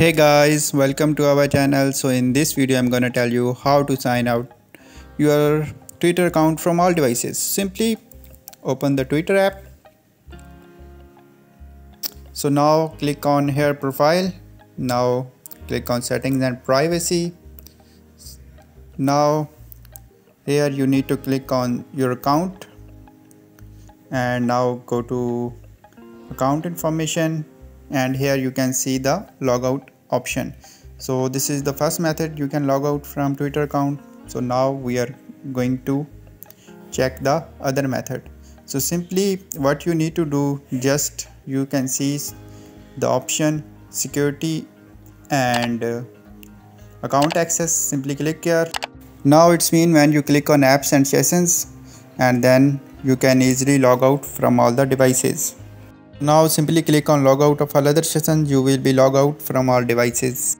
Hey guys, welcome to our channel. So in this video I'm gonna tell you how to sign out your Twitter account from all devices. Simply open the Twitter app. So now click on here profile. Now click on settings and privacy. Now here you need to click on your account and now go to account information, and here you can see the logout option. So this is the first method you can log out from Twitter account. So now we are going to check the other method. So simply what you need to do, just you can see the option security and account access. Simply click here. Now it's mean when you click on apps and sessions, and then you can easily log out from all the devices. Now simply click on log out of all other sessions. You will be log out from all devices.